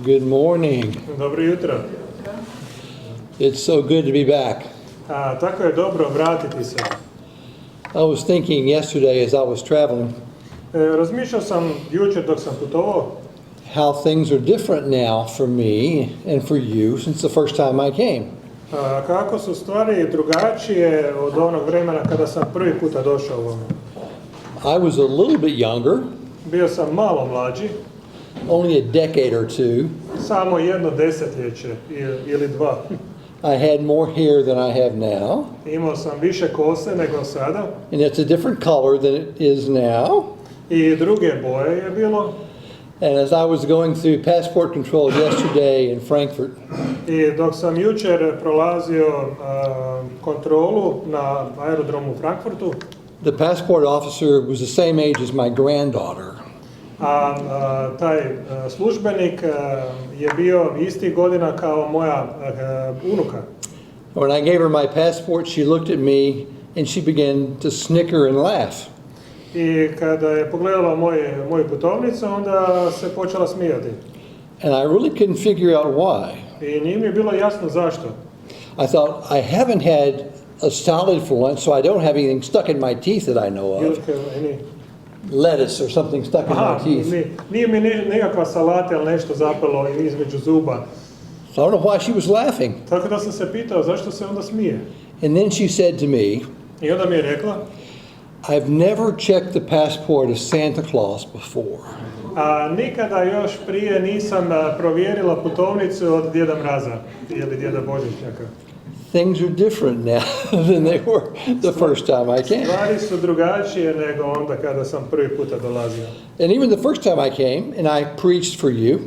Good morning. Dobro jutro. It's so good to be back. Tako je dobro vratiti se. I was thinking yesterday as I was traveling Razmišljao sam jučer dok sam putovao how things are different now for me and for you since the first time I came. kako su stvari drugačije od onog vremena kada sam prvi puta došao ovome. I was a little bit younger, Bio sam malo mlađi, only a decade or two. samo jedno desetljeće ili dva. I had more hair than I have now, Imao sam više kose nego sada and it's a different color than it is now. i druge boje je bilo. And as I was going through passport control yesterday in Frankfurt, I dok sam jučer prolazio kontrolu na aerodromu u Frankfurtu, the passport officer was the same age as my granddaughter. taj službenik je bio isti godina kao moja unuka. When I gave her my passport, she looked at me and she began to snicker and laugh. I kada je pogledala moju putovnicu, onda se počela smijati. And I really couldn't figure out why. I nije mi bilo jasno zašto. I thought, I haven't had a salad for lunch, so I don't have anything stuck in my teeth that I know of. Lettuce or something stuck in my teeth. Nije mi nekakva salata ili nešto zapelo između zuba. So I don't know why she was laughing. Tako da sam se pitao zašto se onda smije. And then she said to me, I onda mi je rekla, I've never checked the passport of Santa Claus before. nikada još prije nisam provjerila putovnicu od Djeda Mraza ili Djeda Božićnjaka. Things are different now than they were the first time I came. Stvari su drugačije nego onda kada sam prvi puta dolazio. And even the first time I came and I preached for you,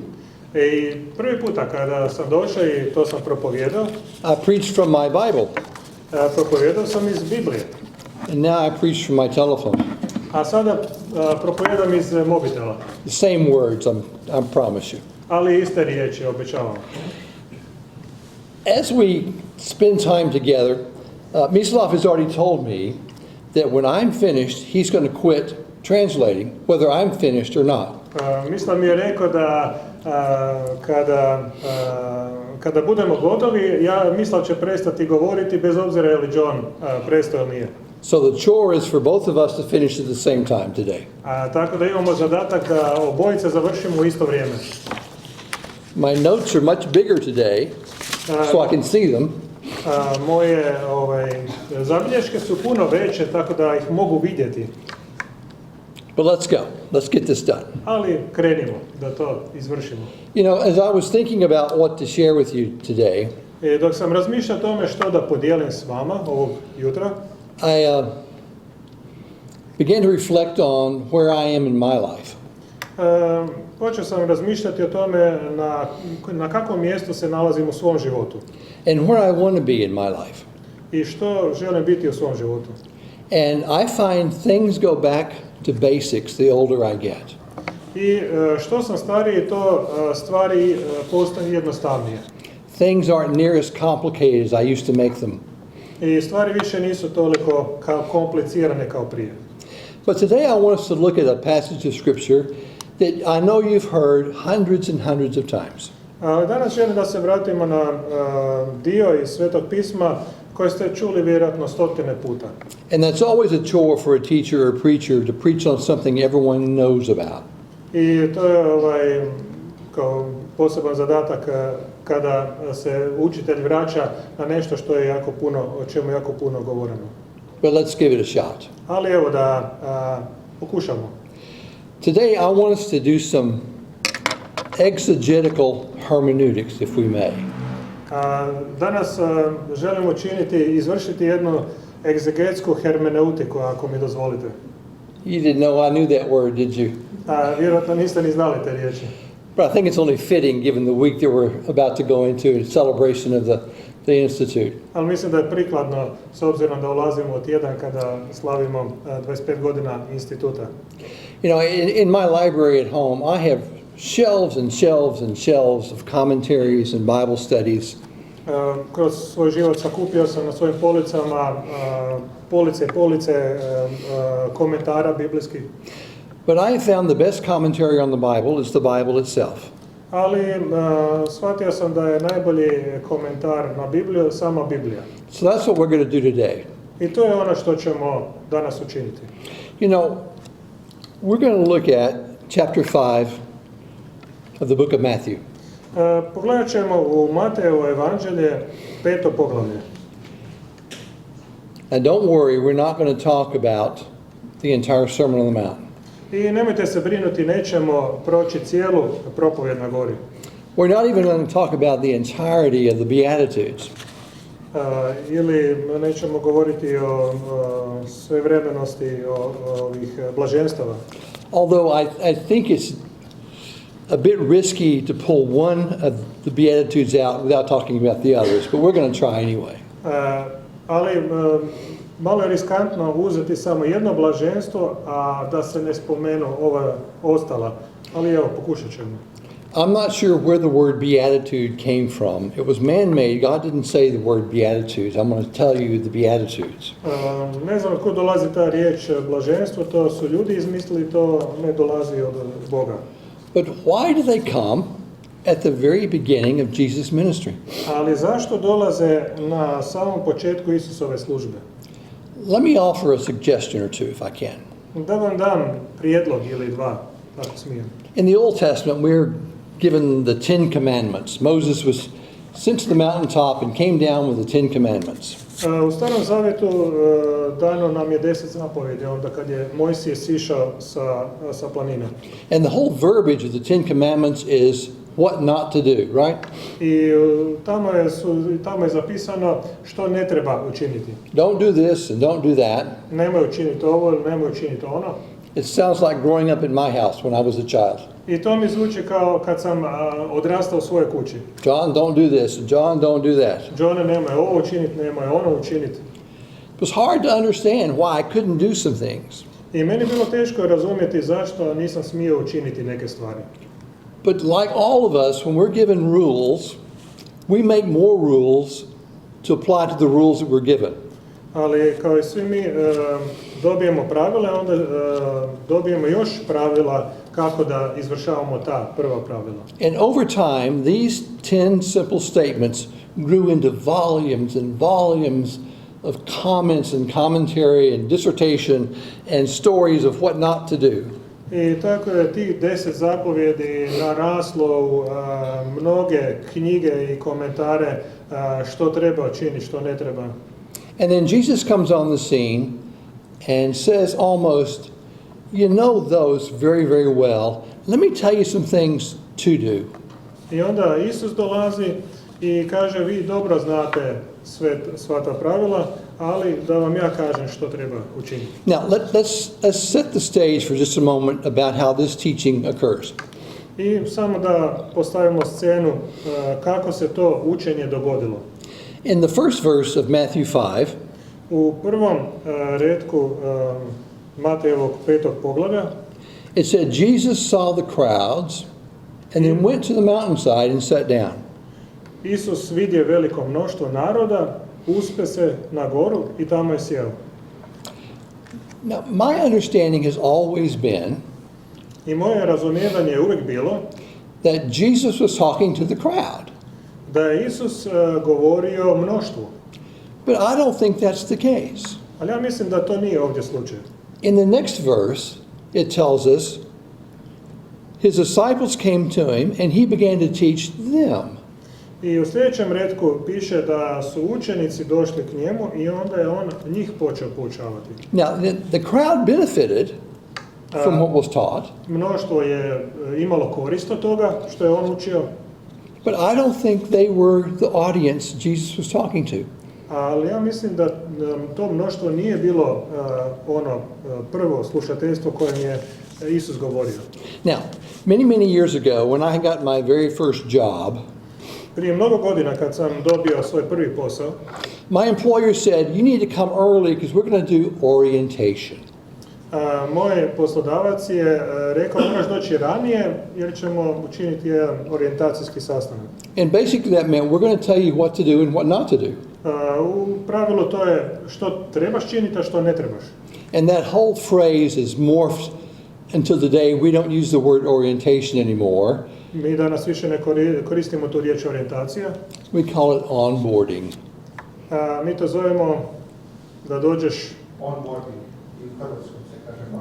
I prvi puta kada sam došao i to sam propovijedao, I preached from my Bible. Propovijedao sam iz Biblije. And now I preach from my telephone. A sada propovijedam iz mobitela. The same words, I promise you. Ali iste riječi, obećavam. As we spend time together, Mislav has already told me that when I'm finished, he's going to quit translating, whether I'm finished or not. Mislim mi je rekao da kada budemo gotovi, Mislav će prestati govoriti bez obzira je li John prestao ili nije. So the chore is for both of us to finish at the same time today. Tako da imamo zadatak da obojice završimo u isto vrijeme. My notes are much bigger today, so I can see them. Moje zabilješke su puno veće, tako da ih mogu vidjeti. But let's go. Let's get this done. Ali krenimo da to izvršimo. You know, as I was thinking about what to share with you today, Dok sam razmišljao o tome što da podijelim s vama ovog jutra, I began to reflect on where I am in my life. počeo sam razmišljati o tome na kakvom mjestu se nalazim u svom životu. And where I want to be in my life. I što želim biti u svom životu. And I find things go back to basics the older I get. I što sam stariji, to stvari postaju jednostavnije. Things aren't near as complicated as I used to make them. I stvari više nisu toliko komplicirane kao prije. But today I want us to look at a passage of scripture that I know you've heard hundreds and hundreds of times. Danas želim da se vratimo na dio iz Svetog pisma koje ste čuli vjerojatno stotine puta. And that's always a chore for a teacher or a preacher to preach on something everyone knows about. I to je kao poseban zadatak kada se učitelj vraća na nešto što je jako puno, o čemu je jako puno govoreno. But let's give it a shot. Ali evo da pokušamo. Today I want us to do some exegetical hermeneutics, if we may. Danas želimo izvršiti jednu egzegetsku hermeneutiku, ako mi dozvolite. You didn't know I knew that word, did you? Vjerojatno niste ni znali te riječi. But I think it's only fitting given the week that we're about to go into in celebration of the Institute. Ali mislim da je prikladno s obzirom da ulazimo u tjedan kada slavimo 25 godina instituta. You know, in my library at home, I have shelves and shelves and shelves of commentaries and Bible studies. Kroz svoj život sakupio sam na svojim policama police komentara biblijskih. But I found the best commentary on the Bible is the Bible itself. Ali shvatio sam da je najbolji komentar na Bibliju sama Biblija. So that's what we're going to do today. I to je ono što ćemo danas učiniti. You know, we're going to look at chapter 5 of the book of Matthew. Pogledat ćemo u Matejevo evanđelje 5. poglavlje. And don't worry, we're not going to talk about the entire Sermon on the Mount. I nemojte se brinuti, nećemo proći cijelu propovijed na gori. We're not even going to talk about the entirety of the Beatitudes. Ili nećemo govoriti o svevremenosti ovih blaženstava. Although I think it's a bit risky to pull one of the Beatitudes out without talking about the others, but we're going to try anyway. Ali malo je riskantno uzeti samo jedno blaženstvo, a da se ne spomenu ova ostala. Ali evo, pokušat ćemo. I'm not sure where the word beatitude came from. It was man-made. God didn't say the word beatitudes. I'm going to tell you the beatitudes. Ne znam od kud dolazi ta riječ blaženstvo, to su ljudi izmislili, to ne dolazi od Boga. But why do they come at the very beginning of Jesus' ministry? Ali zašto dolaze na samom početku Isusove službe? Let me offer a suggestion or two if I can. Da vam dam prijedlog ili dva, ako smijem. In the Old Testament, we're given the Ten Commandments. Moses was sent to the mountaintop and came down with the Ten Commandments. U Starom Zavjetu dano nam je 10 zapovjedi, onda kad je Mojsije sišao sa planine. And the whole verbiage of the Ten Commandments is what not to do, right? I tamo je zapisano što ne treba učiniti. Don't do this and don't do that. Nemoj učiniti ovo ili nemoj učiniti ono. It sounds like growing up in my house when I was a child. I to mi zvuči kao kad sam odrastao u svojoj kući. John, don't do this. John, don't do that. John, nemoj ovo učiniti, nemoj ono učiniti. It was hard to understand why I couldn't do some things. I meni je bilo teško razumjeti zašto nisam smio učiniti neke stvari. But like all of us, when we're given rules, we make more rules to apply to the rules that we're given. Ali kao i svi mi dobijemo pravila, onda dobijemo još pravila kako da izvršavamo ta prva pravila. And over time, these 10 simple statements grew into volumes and volumes of comments and commentary and dissertation and stories of what not to do. I tako je tih 10 zapovjedi naraslo u mnoge knjige i komentare što treba učiniti, što ne treba. And then Jesus comes on the scene and says almost, you know those very, very well. Let me tell you some things to do. I onda Isus dolazi i kaže, vi dobro znate sva ta pravila, ali da vam ja kažem što treba učiniti. Now, let's set the stage for just a moment about how this teaching occurs. I samo da postavimo scenu kako se to učenje dogodilo. In the first verse of Matthew 5, u prvom retku Matejevog 5. poglavlja, it said, Jesus saw the crowds and then went to the mountainside and sat down. Isus vidje veliko mnoštvo naroda, uspe se na goru i tamo je sjeo. Now, my understanding has always been I moje razumijevanje je uvijek bilo that Jesus was talking to the crowd. Da je Isus govorio mnoštvu. But I don't think that's the case. Ali ja mislim da to nije ovdje slučaj. In the next verse, it tells us, his disciples came to him and he began to teach them. I u sljedećem retku piše da su učenici došli k njemu i onda je on njih počeo poučavati. Now, the crowd benefited from what was taught. Mnoštvo je imalo korist od toga što je on učio. But I don't think they were the audience Jesus was talking to. Ali ja mislim da to mnoštvo nije bilo prvo slušateljstvo kojem je Isus govorio. Now, many years ago, when I got my very first job, prije mnogo godina kad sam dobio svoj prvi posao, my employer said, you need to come early because we're going to do orientation. Moj poslodavac je rekao moraš doći ranije jer ćemo učiniti jedan orijentacijski sastanak. And basically that meant we're going to tell you what to do and what not to do. U pravilu to je što trebaš činiti, a što ne trebaš. And that whole phrase is morphed until today. We don't use the word orientation anymore. Mi danas više ne koristimo tu riječ orijentacija. We call it onboarding. Mi to zovemo da dođeš Onboarding. I u Hrvatskom se kaže onboarding.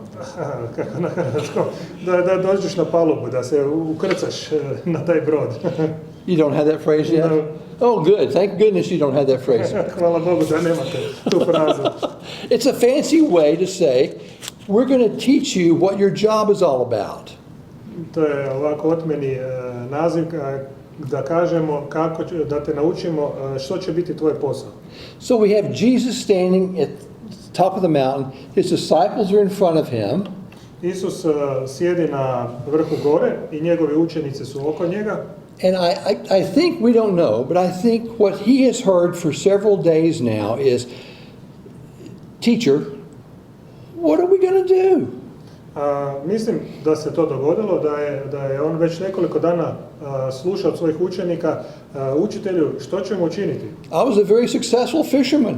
kako na hrvatskom, da dođeš na palubu, da se ukrcaš na taj brod. You don't have that phrase yet? No. Oh, good. Thank goodness you don't have that phrase. Hvala Bogu da nemate tu frazu. It's a fancy way to say, we're going to teach you what your job is all about. To je ovako otmeni naziv da kažemo kako da te naučimo što će biti tvoj posao. So we have Jesus standing at the top of the mountain. His disciples are in front of him. Isus sjedi na vrhu gore i njegovi učenici su oko njega. And I think, we don't know, but I think what he has heard for several days now is, teacher, what are we going to do? Mislim da se to dogodilo, da je on već nekoliko dana slušao od svojih učenika, učitelju, što ćemo učiniti? I was a very successful fisherman.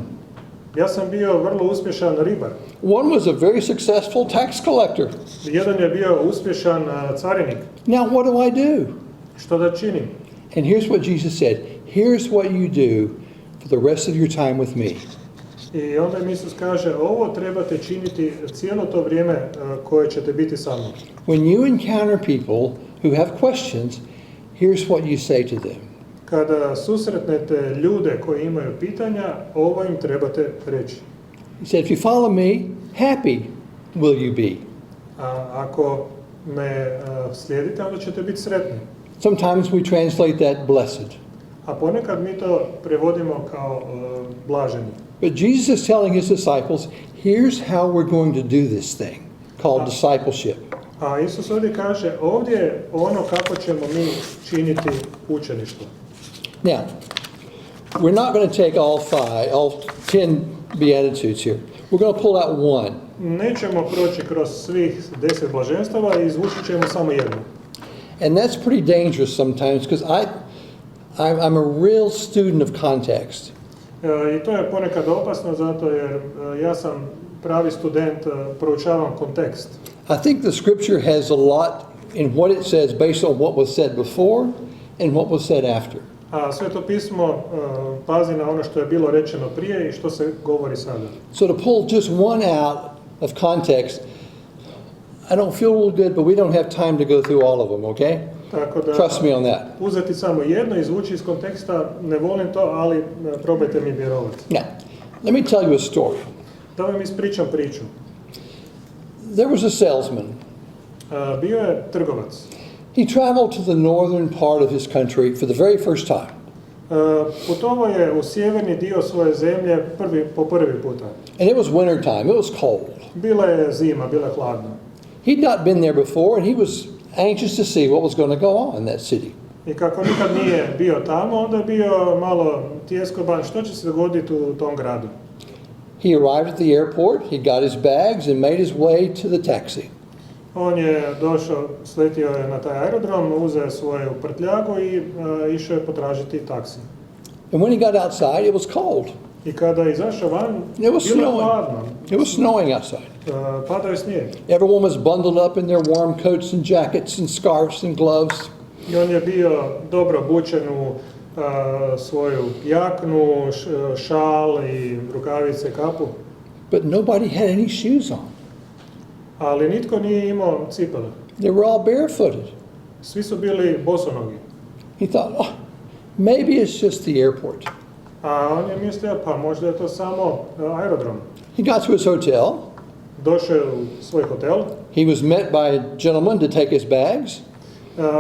Ja sam bio vrlo uspješan ribar. One was a very successful tax collector. Jedan je bio uspješan carinik. Now what do I do? Što da činim? And here's what Jesus said. Here's what you do for the rest of your time with me. I onda im Isus kaže, ovo trebate činiti cijelo to vrijeme koje ćete biti sa mnom. When you encounter people who have questions, here's what you say to them. Kada susretnete ljude koji imaju pitanja, ovo im trebate reći. He said, if you follow me, happy will you be. Ako me slijedite, onda ćete biti sretni. Sometimes we translate that blessed. A ponekad mi to prevodimo kao blaženi. But Jesus is telling his disciples, here's how we're going to do this thing, called discipleship. A Isus ovdje kaže, ovdje je ono kako ćemo mi činiti učeništvo. Now, we're not going to take all 10 Beatitudes here. We're going to pull out one. Nećemo proći kroz svih 10 blaženstava i izvući ćemo samo jednu. And that's pretty dangerous sometimes because I'm a real student of context. I to je ponekad opasno zato jer ja sam pravi student, proučavam kontekst. I think the scripture has a lot in what it says based on what was said before and what was said after. A Sveto pismo pazi na ono što je bilo rečeno prije i što se govori sada. So to pull just one out of context, I don't feel real good, but we don't have time to go through all of them, okay? Tako da Trust me on that. uzeti samo jedno, izvući iz konteksta, ne volim to, ali probajte mi vjerovati. Now, let me tell you a story. Da vam ispričam priču. There was a salesman. Bio je trgovac. He traveled to the northern part of his country for the very first time. Putovao je u sjeverni dio svoje zemlje po prvi puta. And it was winter time. It was cold. Bila je zima, bila je hladno. He'd not been there before, and he was anxious to see what was going to go on in that city. I kako nikad nije bio tamo, onda je bio malo tjeskoban što će se dogoditi u tom gradu. He arrived at the airport, he got his bags and made his way to the taxi. On je došao, sletio je na taj aerodrom, uzeo svoju prtljagu i išao je potražiti taksi. And when he got outside, it was cold. I kada je izašao van, It was bilo je snowing. hladno. It was snowing outside. Padao je snijeg. Everyone was bundled up in their warm coats and jackets and scarves and gloves. I on je bio dobro obučen u svoju jaknu, šal i rukavice, kapu. But nobody had any shoes on. Ali nitko nije imao cipele. They were all barefooted. Svi su bili bosonogi. He thought, oh, maybe it's just the airport. A on je mislio, pa možda je to samo aerodrom. He got to his hotel. Došao je u svoj hotel. He was met by a gentleman to take his bags.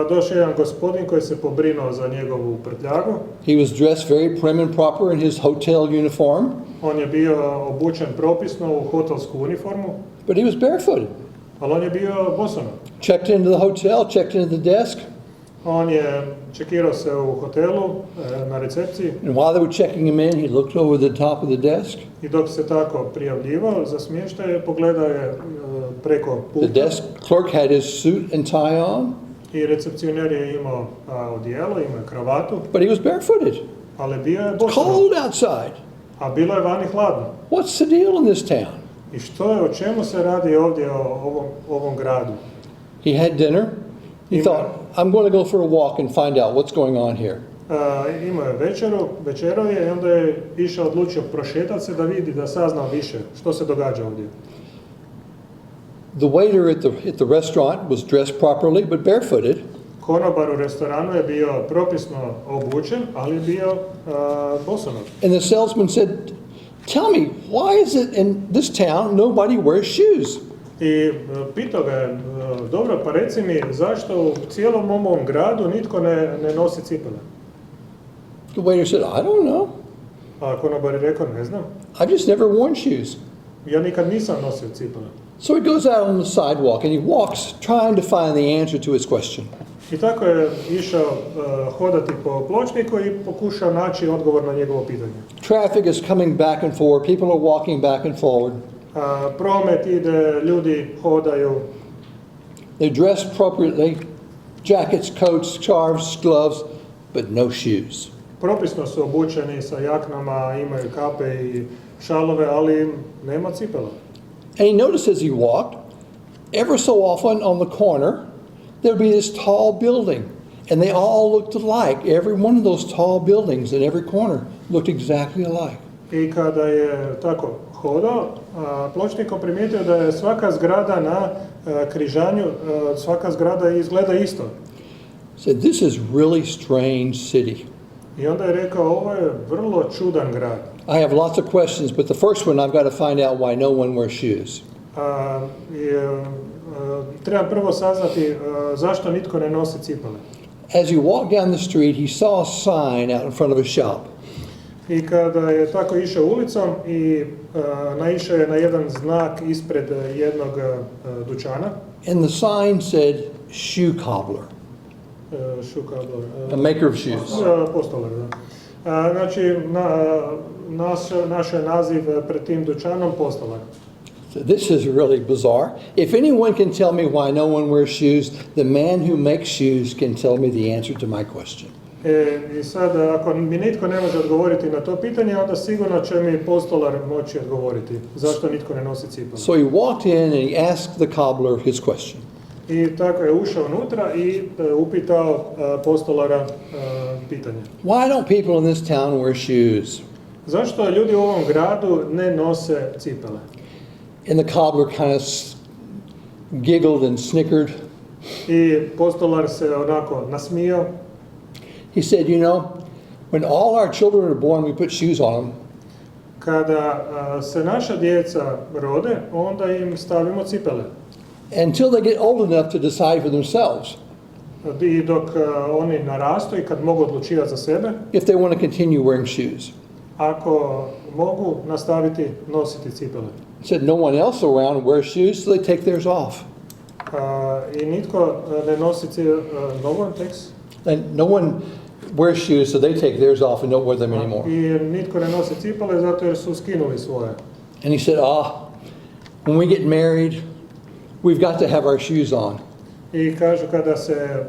Došao je jedan gospodin koji se pobrinuo za njegovu prtljagu. He was dressed very prim and proper in his hotel uniform. On je bio obučen propisno u hotelsku uniformu. But he was barefooted. Ali on je bio bosonog. Checked into the hotel, checked into the desk. On je čekirao se u hotelu na recepciji. And while they were checking him in, he looked over the top of the desk. I dok se tako prijavljivao za smještaj, pogledao je preko The puta. desk clerk had his suit and tie on, I recepcioner je imao odijelo, imao je kravatu, but he was barefooted. ali bio je bosanov, Cold outside. a bilo je vani hladno. What's the deal in this town? I što je, o čemu se radi ovdje o ovom gradu? He had dinner. He Amen. thought, I'm going to go for a walk and find out what's going on here. Imao je večerao je i onda je odlučio prošetati se da vidi, da sazna više što se događa ovdje. The waiter at the restaurant was dressed properly but barefooted. Konobar u restoranu je bio propisno obučen, ali je bio bosonov. And the salesman said, tell me, why is it in this town nobody wears shoes? I pitao ga je, dobro, pa reci mi zašto u cijelom ovom gradu nitko ne nosi cipele? The waiter said, I don't know. A konobar je rekao, ne znam, I've just never worn shoes. ja nikad nisam nosio cipele. So he goes out on the sidewalk and he walks trying to find the answer to his question. I tako je išao hodati po pločniku i pokušao naći odgovor na njegovo pitanje. Traffic is coming back and forth. People are walking back and forward. Promet ide, ljudi hodaju, They dress appropriately, jackets, coats, scarves, gloves, but no shoes. propisno su obučeni sa jaknama, imaju kape i šalove, ali nema cipela. And he noticed as he walked, ever so often on the corner, there would be this tall building. And they all looked alike. Every one of those tall buildings in every corner looked exactly alike. I kada je tako hodao, pločnikom primijetio da je svaka zgrada na križanju, svaka zgrada izgleda isto. Said, this is really strange city. I onda je rekao, ovo je vrlo čudan grad. I have lots of questions, but the first one I've got to find out why no one wears shoes. Treba prvo saznati zašto nitko ne nosi cipele. As he walked down the street, he saw a sign out in front of a shop. I kada je tako išao ulicom i naišao je na jedan znak ispred jednog dućana. And the sign said, shoe cobbler, a maker of shoes. Postolar, da. Znači, naš je naziv pred tim dućanom postolar. So this is really bizarre. If anyone can tell me why no one wears shoes, the man who makes shoes can tell me the answer to my question. I sad, ako mi nitko ne može odgovoriti na to pitanje, onda sigurno će mi postolar moći odgovoriti zašto nitko ne nosi cipele. So he walked in and he asked the cobbler his question. I tako je ušao unutra i upitao postolara pitanje. Why don't people in this town wear shoes? Zašto ljudi u ovom gradu ne nose cipele? And the cobbler kind of giggled and snickered. I postolar se onako nasmijao. He said, you know, when all our children are born, we put shoes on them. Kada se naša djeca rode, onda im stavimo cipele. Until they get old enough to decide for themselves I dok oni narastu i kad mogu odlučivati za sebe, if they want to continue wearing shoes. ako mogu nastaviti nositi cipele. He said no one else around wears shoes, so they take theirs off. I nitko ne nosi no one takes. And no one wears shoes, so they take theirs off and don't wear them anymore. I nitko ne nosi cipele zato jer su skinuli svoje. And he said, when we get married, we've got to have our shoes on. I kažu kada se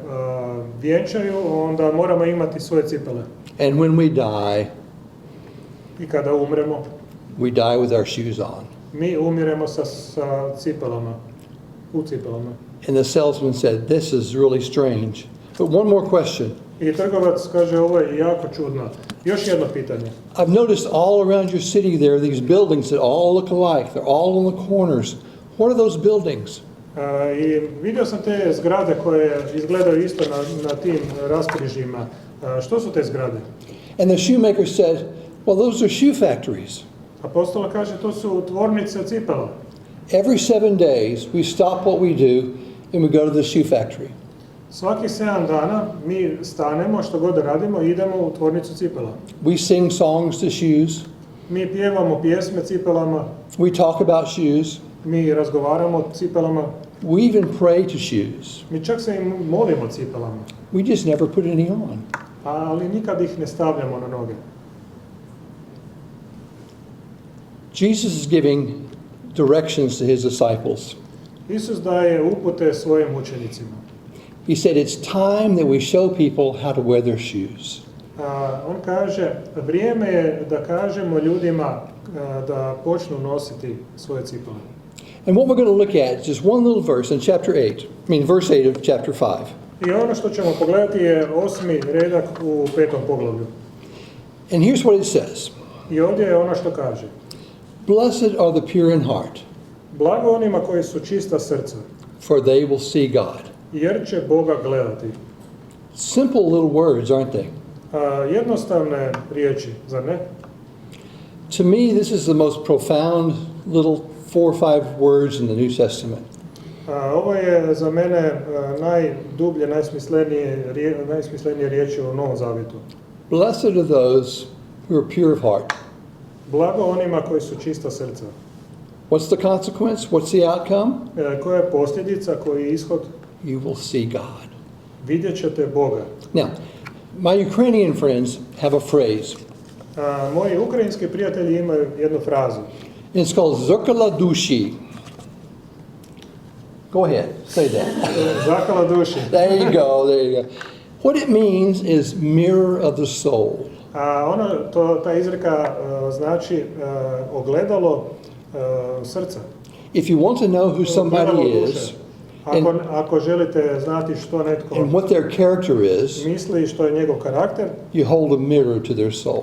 vjenčaju, onda moramo imati svoje cipele. And when we die, I kada umremo, we die with our shoes on. mi umiremo sa cipelama, u cipelama. And the salesman said, this is really strange. But one more question. I trgovac kaže, ovo je jako čudno. Još jedno pitanje. I've noticed all around your city there are these buildings that all look alike. They're all on the corners. What are those buildings? I vidio sam te zgrade koje izgledaju isto na tim raskrižjima. Što su te zgrade? And the shoemaker said, well, those are shoe factories. Apostola kaže, to su tvornice cipela. Every 7 days, we stop what we do and we go to the shoe factory. Svakih 7 dana mi stanemo, što god radimo, idemo u tvornicu cipela. We sing songs to shoes. Mi pjevamo pjesme cipelama, We talk about shoes. mi razgovaramo o cipelama, We even pray to shoes. mi čak se i molimo cipelama, We just never put any on. ali nikad ih ne stavljamo na noge. Jesus is giving directions to his disciples. Isus daje upute svojim učenicima. He said, it's time that we show people how to wear their shoes. On kaže, vrijeme je da kažemo ljudima da počnu nositi svoje cipele. And what we're going to look at is just one little verse in chapter 8. Verse 8 of chapter 5. I ono što ćemo pogledati je 8. redak u 5. poglavlju. And here's what it says. I ovdje je ono što kaže. Blessed are the pure in heart, Blago onima koji su čista srca, for they will see God. jer će Boga gledati. Simple little words, aren't they? Jednostavne riječi, zar ne? To me, this is the most profound little 4 or 5 words in the New Testament. Ovo je za mene najdublje, najsmislenije riječi u Novom Zavjetu. Blessed are those who are pure of heart. Blago onima koji su čista srca. What's the consequence? What's the outcome? Koja je posljedica, koji je ishod? You will see God. Vidjet ćete Boga. Now, my Ukrainian friends have a phrase. Moji ukrajinski prijatelji imaju jednu frazu. It's called zrkala duši. Go ahead, say that. Zakala duši. There you go, there you go. What it means is mirror of the soul. Ta izreka znači ogledalo srca. If you want to know who somebody is, Ako želite znati što netko and what their character is, misli, što je njegov karakter, you hold a mirror to their soul.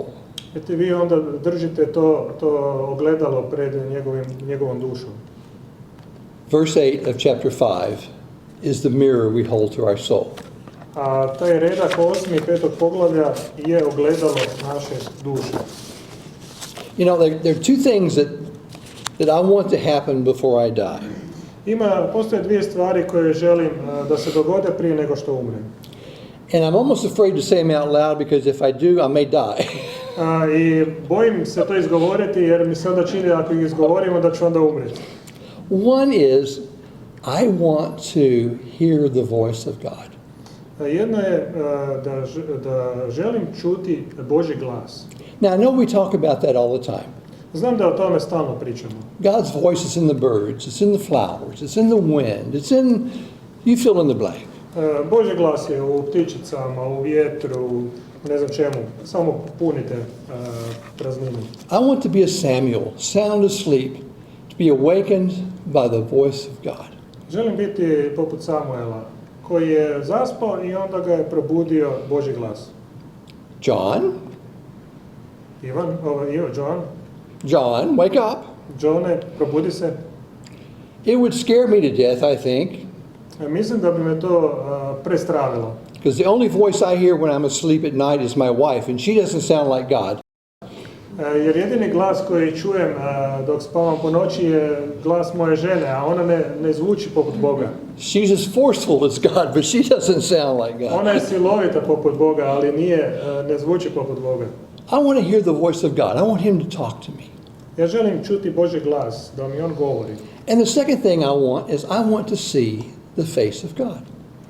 vi onda držite to ogledalo pred njegovom dušom. Verse 8 of chapter 5 is the mirror we hold to our soul. A taj redak 8. 5. poglavlja je ogledalo naše duše. You know, there are two things that I want to happen before I die. Postoje dvije stvari koje želim da se dogode prije nego što umrem. And I'm almost afraid to say them out loud because if I do, I may die. I bojim se to izgovoriti jer mi se onda čini ako ih izgovorimo da ću onda umreti. One is, I want to hear the voice of God. Jedno je da želim čuti Božji glas. Now, I know we talk about that all the time. Znam da o tome stalno pričamo. God's voice is in the birds, it's in the flowers, it's in the wind, it's in, you fill in the blank. Božji glas je u ptičicama, u vjetru, ne znam čemu. Samo punite prazninu. I want to be a Samuel, sound asleep, to be awakened by the voice of God. Želim biti poput Samuela, koji je zaspao i onda ga je probudio Božji glas. John, John, wake up. Johne, probudi se. It would scare me to death, I think. Mislim da bi me to prestravilo. Because the only voice I hear when I'm asleep at night is my wife, and she doesn't sound like God. Jer jedini glas koji čujem dok spavam po noći je glas moje žene, a ona ne zvuči poput Boga. She's as forceful as God, but she doesn't sound like God. Ona je silovita poput Boga, ali ne zvuči poput Boga. I want to hear the voice of God. I want him to talk to me. Ja želim čuti Božji glas, da mi on govori. And the second thing I want is I want to see the face of God.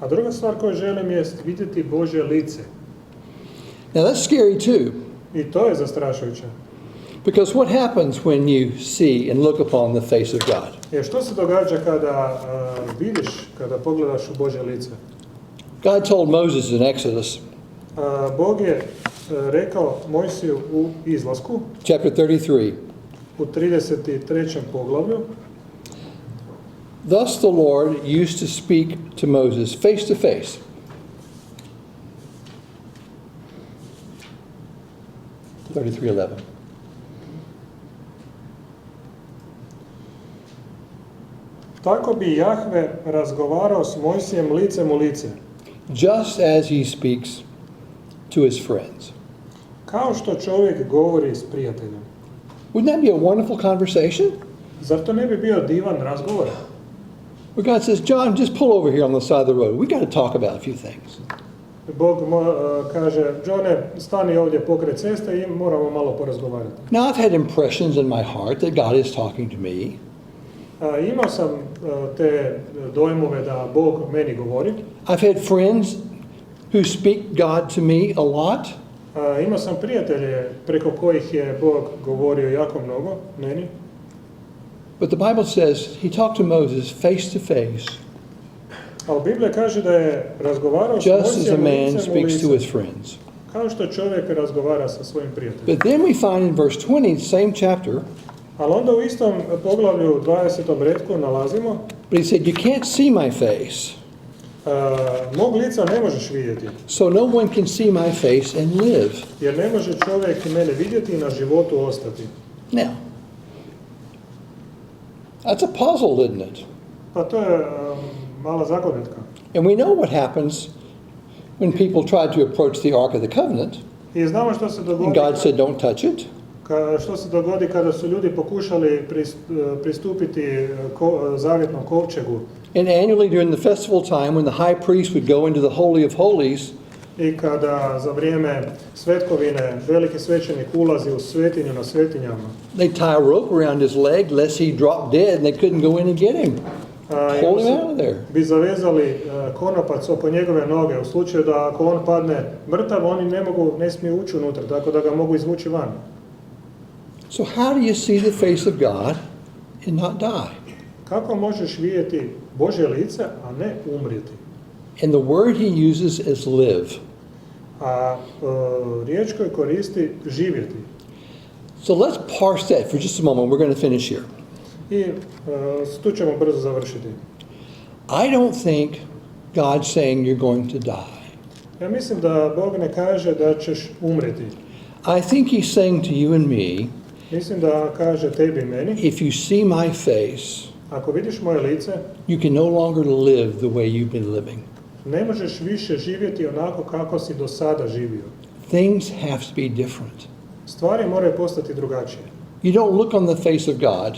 A druga stvar koju želim je vidjeti Božje lice. Now that's scary too. I to je zastrašujuće. Because what happens when you see and look upon the face of God? Jer što se događa kada vidiš, kada pogledaš u Božje lice? God told Moses in Exodus, Bog je rekao Mojsiju u Izlasku, chapter 33, u 33. poglavlju, thus the Lord used to speak to Moses face to face. Tako bi Jahve razgovarao s Mojsijem licem u lice, just as he speaks to his friends. kao što čovjek govori s prijateljem. Wouldn't that be a wonderful conversation? Zar to ne bi bio divan razgovor? Where God says, John, just pull over here on the side of the road. We got to talk about a few things. Bog kaže, Johne, stani ovdje pokraj ceste i moramo malo porazgovarati. Now, I've had impressions in my heart that God is talking to me. Imao sam te dojmove da Bog meni govori. I've had friends who speak God to me a lot. Imao sam prijatelje preko kojih je Bog govorio jako mnogo meni. But the Bible says he talked to Moses face to face, Ali Biblija kaže da je razgovarao s just as a Mojsijem man licem u speaks to lice, his friends. kao što čovjek razgovara sa svojim prijateljem. But then we find in verse 20, same chapter, Ali onda u istom poglavlju 20. retku nalazimo, but he said, you can't see my face, mog lica ne možeš vidjeti, so no one can see my face and live. jer ne može čovjek mene vidjeti i na životu ostati. Now, that's a puzzle, isn't it? Pa to je mala zagonetka. And we know what happens when people try to approach the Ark of the Covenant, I znamo što se and dogodi, God said, don't touch it. što se dogodi kada su ljudi pokušali pristupiti zavjetnom kovčegu. And annually during the festival time, when the high priest would go into the Holy of Holies, I kada za vrijeme svetkovine veliki svećenik ulazi u svetinju na svetinjama, they tie a rope around his leg lest he drop dead and they couldn't go in and get him. Pull him out of there. bi zavezali konopac oko njegove noge u slučaju da ako on padne mrtav, oni ne smiju ući unutra, tako da ga mogu izvući van. So how do you see the face of God and not die? Kako možeš vidjeti Božje lice, a ne umrijeti? And the word he uses is live. A riječ koju koristi živjeti. So let's parse that for just a moment. We're going to finish here. I tu ćemo brzo završiti. I don't think God's saying you're going to die. Ja mislim da Bog ne kaže da ćeš umrijeti. I think he's saying to you and me, Mislim da kaže tebi i meni, if you see my face, ako vidiš moje lice, you can no longer live the way you've been living. ne možeš više živjeti onako kako si do sada živio. Things have to be different. Stvari moraju postati drugačije. You don't look on the face of God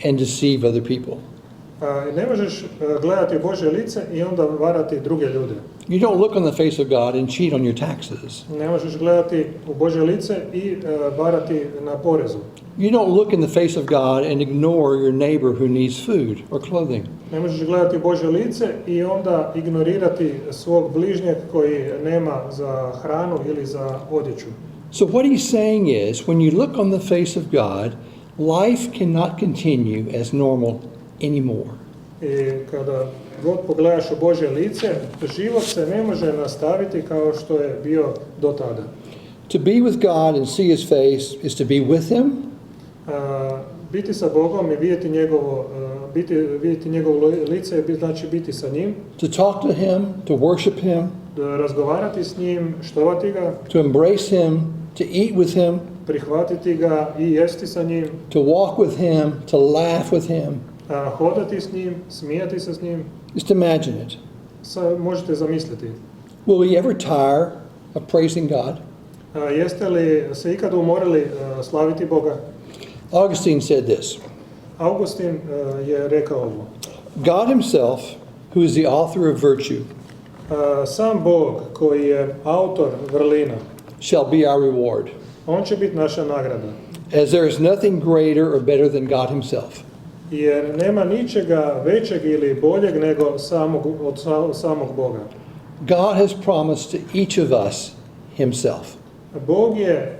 and deceive other people. Ne možeš gledati u Božje lice i onda varati druge ljude. You don't look on the face of God and cheat on your taxes. Ne možeš gledati u Božje lice i varati na porezu. You don't look in the face of God and ignore your neighbor who needs food or clothing. Ne možeš gledati u Božje lice i onda ignorirati svog bližnjeg koji nema za hranu ili za odjeću. So what he's saying is, when you look on the face of God, life cannot continue as normal anymore. I kada god pogledaš u Božje lice, život se ne može nastaviti kao što je bio do tada. To be with God and see his face is to be with him, Biti sa Bogom i vidjeti njegovo lice znači biti sa njim, to talk to him, to worship him, razgovarati s njim, štovati ga, to embrace him, to eat with him, prihvatiti ga i jesti sa njim, to walk with him, to laugh with him. hodati s njim, smijati se s njim. Just imagine it. Možete zamisliti. Will we ever tire of praising God? Jeste li se ikad umorili slaviti Boga? Augustine said this, Augustin je rekao ovo. God himself, who is the author of virtue, Sam Bog koji je autor vrlina, shall be our reward, on će biti naša nagrada. as there is nothing greater or better than God himself. Jer nema ničega većeg ili boljeg nego od samog Boga. God has promised to each of us himself. Bog je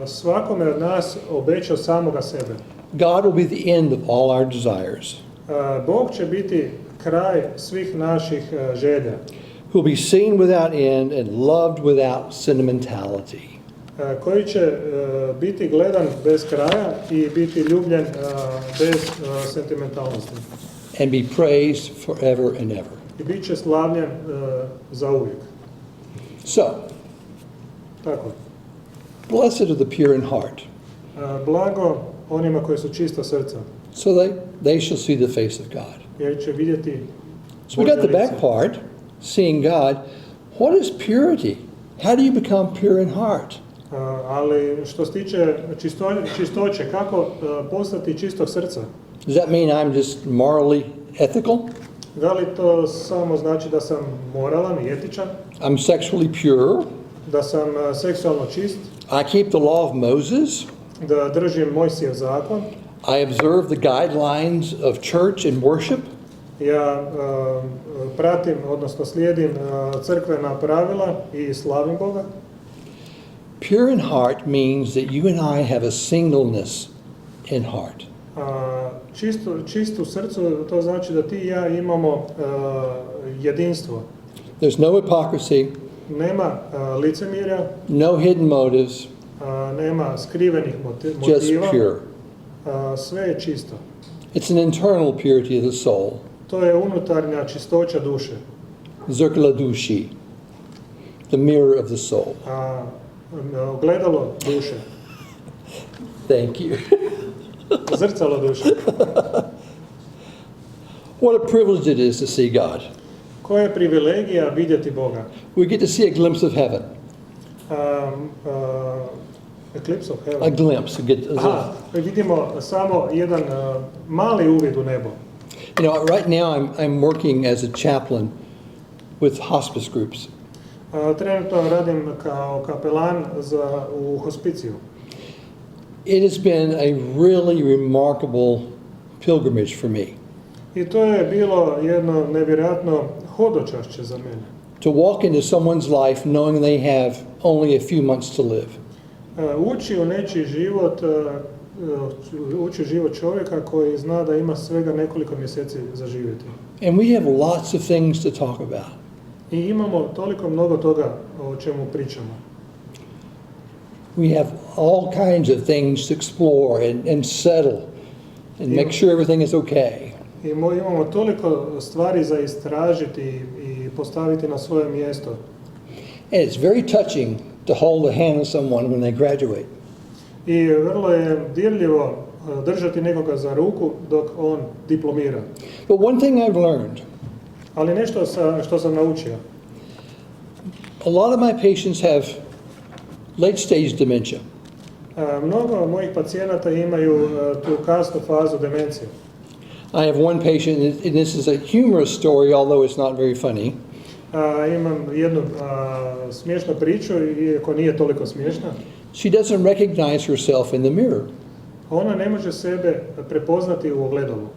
svakome od nas obećao samoga sebe. God will be the end of all our desires, Bog će biti kraj svih naših želja, who will be seen without end and loved without sentimentality. Koji će biti gledan bez kraja i biti ljubljen bez sentimentalnosti. And be praised forever and ever. I bit će slavljen zauvijek. So, Tako. blessed are the pure in heart, Blago onima koji su čista srca, so they shall see the face of God. jer će vidjeti So we got the Božje back lice. part, seeing God. What is purity? How do you become pure in heart? Ali što se tiče čistoće, kako postati čistog srca? Does that mean I'm just morally ethical? Da li to samo znači da sam moralan i etičan, I'm sexually pure? da sam seksualno čist, I keep the law of Moses? da držim Mojsijev zakon, I observe the guidelines of church and worship? ja pratim, odnosno slijedim crkvena pravila i slavim Boga? Pure in heart means that you and I have a singleness in heart. Čist u srcu, to znači da ti i ja imamo jedinstvo. There's no hypocrisy, Nema licemirja, no hidden motives, nema skrivenih just motiva, pure. sve je čisto. It's an internal purity of the soul, To je unutarnja čistoća duše. zrcala duši, the mirror of the soul. Ogledalo duše, Thank you. zrcalo duše. What a privilege it is to see God. Koja je privilegija vidjeti Boga? We get to see a glimpse of heaven. Eclipse of heaven. A glimpse. Aha, vidimo samo jedan mali uvid u nebo. You know, right now I'm working as a chaplain with hospice groups. Trenutno radim kao kapelan u hospiciju. It has been a really remarkable pilgrimage for me I to je bilo jedno nevjerojatno hodočašće za mene. to walk into someone's life knowing they have only a few months to live. Ući u nečiji život, uči život čovjeka koji zna da ima svega nekoliko mjeseci za živjeti. And we have lots of things to talk about. I imamo toliko mnogo toga o čemu pričamo. We have all kinds of things to explore and settle and make sure everything is okay. I imamo toliko stvari za istražiti i postaviti na svoje mjesto. And it's very touching to hold the hand of someone when they graduate. I vrlo je dirljivo držati nekoga za ruku dok on diplomira. But one thing I've learned, Ali nešto što sam naučio. a lot of my patients have late stage dementia. Mnogo mojih pacijenata imaju tu kasnu fazu demencije. I have one patient, and this is a humorous story, although it's not very funny. Imam jednu smiješnu priču, iako nije toliko smiješna. She doesn't recognize herself in the mirror. Ona ne može sebe prepoznati u ogledalu.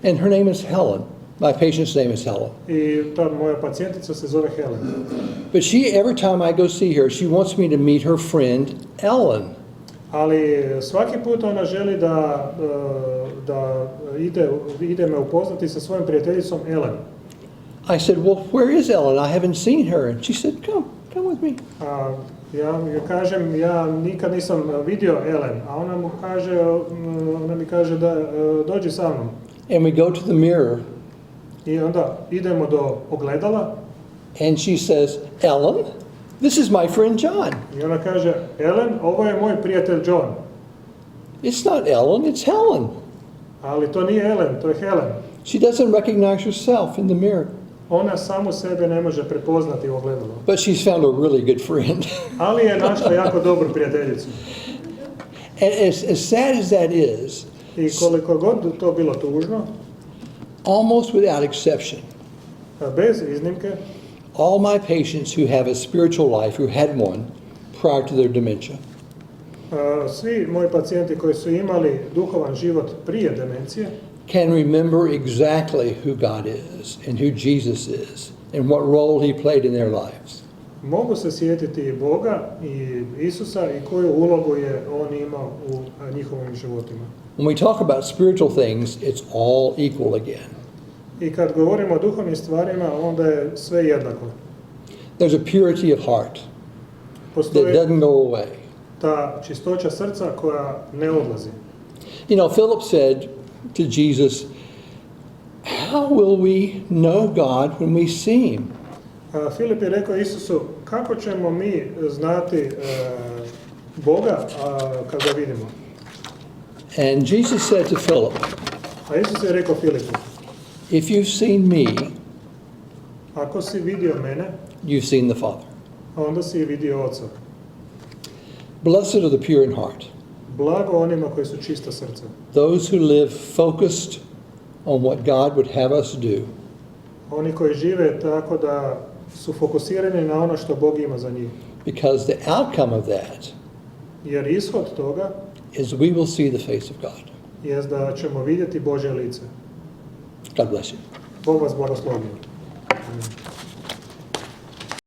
And her name is Helen. My patient's name is Helen. I ta moja pacijentica se zove Helen. But every time I go see her, she wants me to meet her friend, Ellen. Ali svaki put ona želi da ide me upoznati sa svojom prijateljicom Ellen. I said, well, where is Ellen? I haven't seen her. And she said, come with me. Ja kažem, ja nikad nisam vidio Ellen, a ona mi kaže da dođi sa mnom. And we go to the mirror. I onda idemo do ogledala. And she says, Ellen, this is my friend John. I ona kaže, Ellen, ovo je moj prijatelj John. It's not Ellen, it's Helen. Ali to nije Ellen, to je Helen. She doesn't recognize herself in the mirror. Ona samu sebe ne može prepoznati u ogledalu. But she's found a really good friend. Ali je našla jako dobru prijateljicu. And as sad as that is, I koliko god to bilo tužno, almost without exception, bez iznimke, all my patients who have a spiritual life, who had one prior to their dementia, svi moji pacijenti koji su imali duhovan život prije demencije, can remember exactly who God is and who Jesus is and what role he played in their lives. mogu se sjetiti i Boga i Isusa i koju ulogu je on imao u njihovim životima. When we talk about spiritual things, it's all equal again. I kad govorimo o duhovnim stvarima, onda je sve jednako. There's a purity of heart that Postoji doesn't go away. ta čistoća srca koja ne odlazi. You know, Philip said to Jesus, how will we know God when we see him? Filip je rekao Isusu, kako ćemo mi znati Boga kad ga vidimo? And Jesus said to Philip, A Isus je rekao Filipu, if you've seen me, ako si vidio mene, you've seen the Father. onda si vidio Oca. Blessed are the pure in heart, Blago onima koji su čista srca. those who live focused on what God would have us do, Oni koji žive tako da su fokusirani na ono što Bog ima za njih. because the outcome of that Jer ishod toga is we will see the face of God. je da ćemo vidjeti Božje lice. God bless you. Bog vas blagoslovio. Amen.